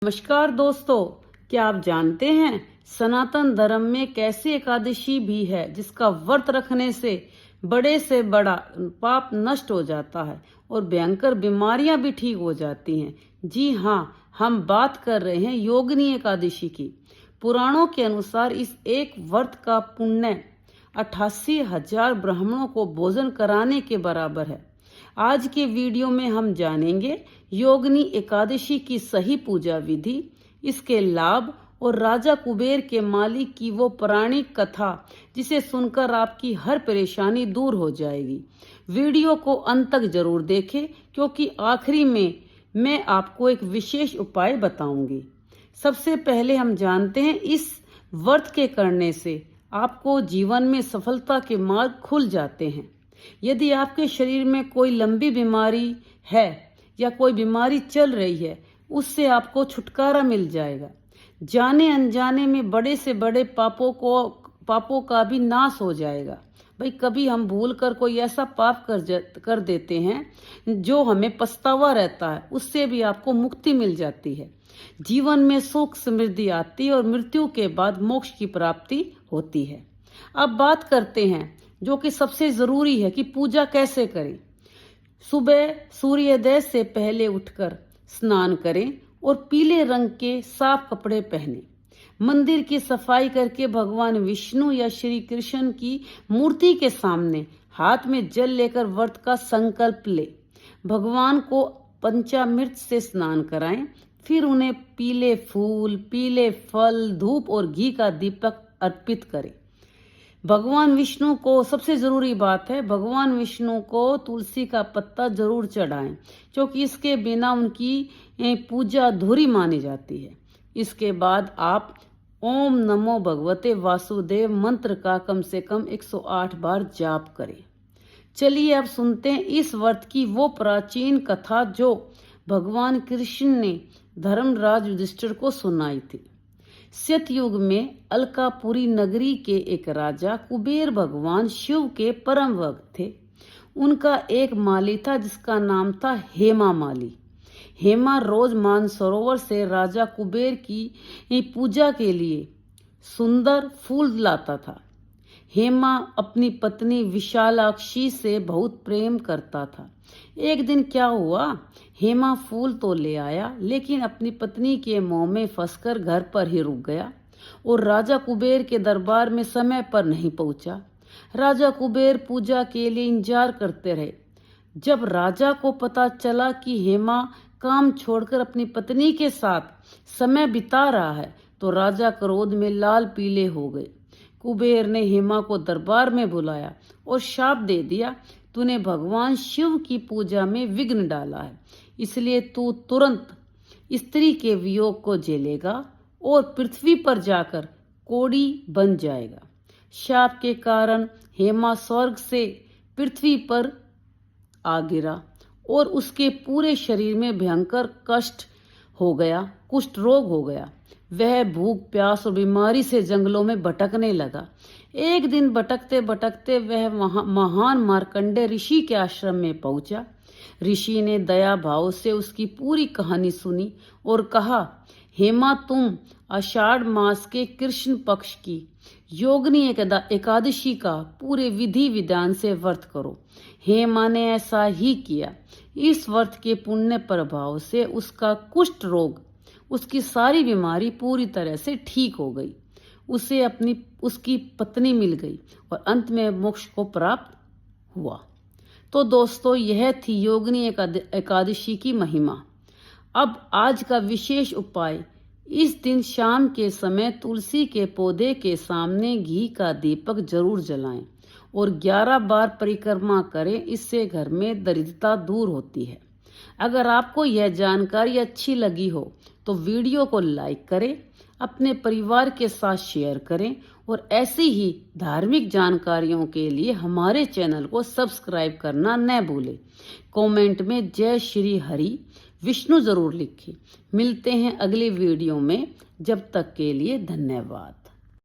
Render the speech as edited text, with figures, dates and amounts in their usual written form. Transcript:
नमस्कार दोस्तों, क्या आप जानते हैं सनातन धर्म में एक ऐसी एकादशी भी है जिसका व्रत रखने से बड़ा पाप नष्ट हो जाता है और भयंकर बीमारियां भी ठीक हो जाती हैं। जी हाँ, हम बात कर रहे हैं योगिनी एकादशी की। पुराणों के अनुसार इस एक व्रत का पुण्य 88,000 ब्राह्मणों को भोजन कराने के बराबर है। आज के वीडियो में हम जानेंगे योगिनी एकादशी की सही पूजा विधि, इसके लाभ और राजा कुबेर के मालिक की वो पौराणिक कथा जिसे सुनकर आपकी हर परेशानी दूर हो जाएगी। वीडियो को अंत तक जरूर देखें क्योंकि आखिरी में मैं आपको एक विशेष उपाय बताऊंगी। सबसे पहले हम जानते हैं इस व्रत के करने से आपको जीवन में सफलता के मार्ग खुल जाते हैं। यदि आपके शरीर में कोई लंबी बीमारी है या कोई बीमारी चल रही है, उससे आपको छुटकारा मिल जाएगा। जाने अनजाने में बड़े से बड़े पापों का भी नाश हो जाएगा। भाई, कभी हम भूल कर कोई ऐसा पाप कर देते हैं जो हमें पछतावा रहता है, उससे भी आपको मुक्ति मिल जाती है। जीवन में सुख समृद्धि आती है और मृत्यु के बाद मोक्ष की प्राप्ति होती है। अब बात करते हैं जो कि सबसे जरूरी है कि पूजा कैसे करें। सुबह सूर्योदय से पहले उठकर स्नान करें और पीले रंग के साफ कपड़े पहने। मंदिर की सफाई करके भगवान विष्णु या श्री कृष्ण की मूर्ति के सामने हाथ में जल लेकर व्रत का संकल्प ले। भगवान को पंचामृत से स्नान कराएं, फिर उन्हें पीले फूल, पीले फल, धूप और घी का दीपक अर्पित करें। भगवान विष्णु को सबसे जरूरी बात है, भगवान विष्णु को तुलसी का पत्ता जरूर चढ़ाएं क्योंकि इसके बिना उनकी पूजा अधूरी मानी जाती है। इसके बाद आप ओम नमो भगवते वासुदेव मंत्र का कम से कम 108 बार जाप करें। चलिए अब सुनते हैं इस व्रत की वो प्राचीन कथा जो भगवान कृष्ण ने धर्मराज युधिष्ठिर को सुनाई थी। सतयुग में अलकापुरी नगरी के एक राजा कुबेर भगवान शिव के परम भक्त थे। उनका एक माली था जिसका नाम था हेमा माली। हेमा रोज मानसरोवर से राजा कुबेर की पूजा के लिए सुंदर फूल लाता था। हेमा अपनी पत्नी विशालाक्षी से बहुत प्रेम करता था। एक दिन क्या हुआ, हेमा फूल तो ले आया लेकिन अपनी पत्नी के मोह में फंसकर घर पर ही रुक गया और राजा कुबेर के दरबार में समय पर नहीं पहुंचा। राजा कुबेर पूजा के लिए इंतजार करते रहे। जब राजा को पता चला कि हेमा काम छोड़कर अपनी पत्नी के साथ समय बिता रहा है तो राजा क्रोध में लाल पीले हो गए। कुबेर ने हेमा को दरबार में बुलाया और शाप दे दिया, तूने भगवान शिव की पूजा में विघ्न डाला है, इसलिए तू तुरंत स्त्री के वियोग को झेलेगा और पृथ्वी पर जाकर कोड़ी बन जाएगा। शाप के कारण हेमा स्वर्ग से पृथ्वी पर आ गिरा और उसके पूरे शरीर में भयंकर कुष्ठ रोग हो गया। वह भूख, प्यास और बीमारी से जंगलों में भटकने लगा। एक दिन भटकते भटकते वह महान मार्कंडेय ऋषि के आश्रम में पहुंचा। ऋषि ने दया भाव से उसकी पूरी कहानी सुनी और कहा, हेमा, तुम आषाढ़ मास के कृष्ण पक्ष की योगिनी एकादशी का पूरे विधि विधान से व्रत करो। हेमा ने ऐसा ही किया। इस व्रत के पुण्य प्रभाव से उसका कुष्ठ रोग, उसकी सारी बीमारी पूरी तरह से ठीक हो गई। उसे उसकी पत्नी मिल गई और अंत में मोक्ष को प्राप्त हुआ। तो दोस्तों, यह थी योगिनी एकादशी की महिमा। अब आज का विशेष उपाय, इस दिन शाम के समय तुलसी के पौधे के सामने घी का दीपक जरूर जलाएं और 11 बार परिक्रमा करें। इससे घर में दरिद्रता दूर होती है। अगर आपको यह जानकारी अच्छी लगी हो तो वीडियो को लाइक करें, अपने परिवार के साथ शेयर करें और ऐसी ही धार्मिक जानकारियों के लिए हमारे चैनल को सब्सक्राइब करना न भूलें। कमेंट में जय श्री हरि विष्णु जरूर लिखें। मिलते हैं अगले वीडियो में, जब तक के लिए धन्यवाद।